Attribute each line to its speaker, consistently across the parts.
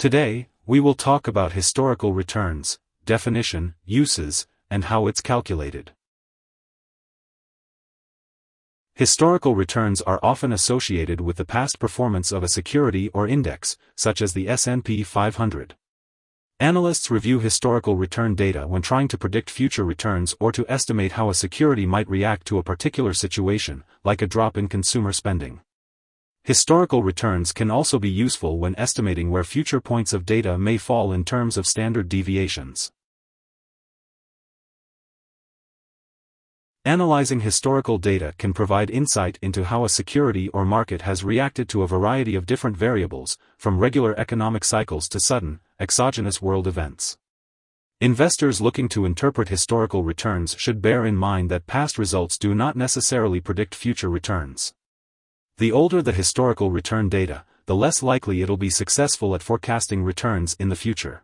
Speaker 1: Today, we will talk about historical returns, definition, uses, and how it's calculated. Historical returns are often associated with the past performance of a security or index, such as the S&P 500. Analysts review historical return data when trying to predict future returns or to estimate how a security might react to a particular situation, like a drop in consumer spending. Historical returns can also be useful when estimating where future points of data may fall in terms of standard deviations. Analyzing historical data can provide insight into how a security or market has reacted to a variety of different variables, from regular economic cycles to sudden, exogenous world events. Investors looking to interpret historical returns should bear in mind that past results do not necessarily predict future returns. The older the historical return data, the less likely it'll be successful at forecasting returns in the future.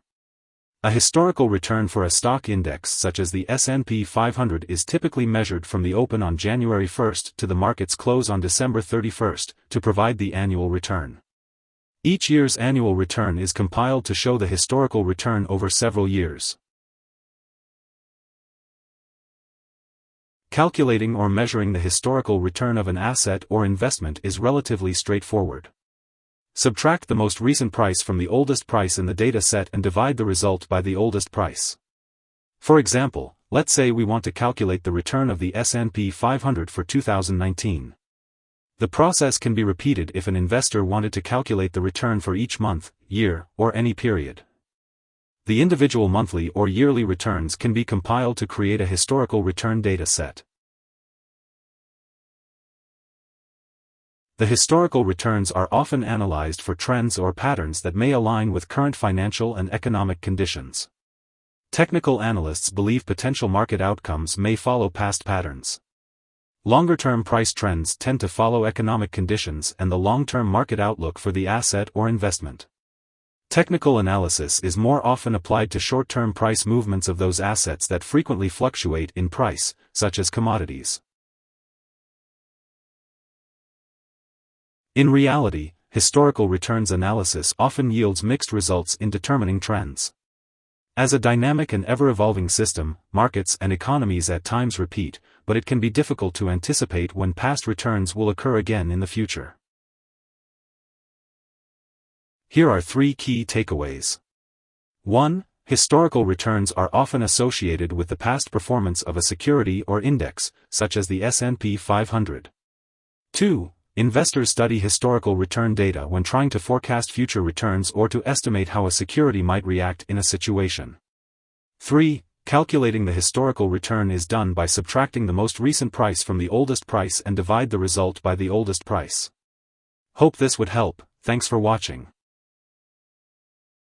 Speaker 1: A historical return for a stock index such as the S&P 500 is typically measured from the open on January 1 to the market's close on December 31 to provide the annual return. Each year's annual return is compiled to show the historical return over several years. Calculating or measuring the historical return of an asset or investment is relatively straightforward. Subtract the most recent price from the oldest price in the data set and divide the result by the oldest price. For example, let's say we want to calculate the return of the S&P 500 for 2019. The process can be repeated if an investor wanted to calculate the return for each month, year, or any period. The individual monthly or yearly returns can be compiled to create a historical return data set. The historical returns are often analyzed for trends or patterns that may align with current financial and economic conditions. Technical analysts believe potential market outcomes may follow past patterns. Longer-term price trends tend to follow economic conditions and the long-term market outlook for the asset or investment. Technical analysis is more often applied to short-term price movements of those assets that frequently fluctuate in price, such as commodities. In reality, historical returns analysis often yields mixed results in determining trends. As a dynamic and ever-evolving system, markets and economies at times repeat, but it can be difficult to anticipate when past returns will occur again in the future. Here are 3 key takeaways. 1. Historical returns are often associated with the past performance of a security or index, such as the S&P 500. 2. Investors study historical return data when trying to forecast future returns or to estimate how a security might react in a situation. 3. Calculating the historical return is done by subtracting the most recent price from the oldest price and divide the result by the oldest price. Hope this would help. Thanks for watching.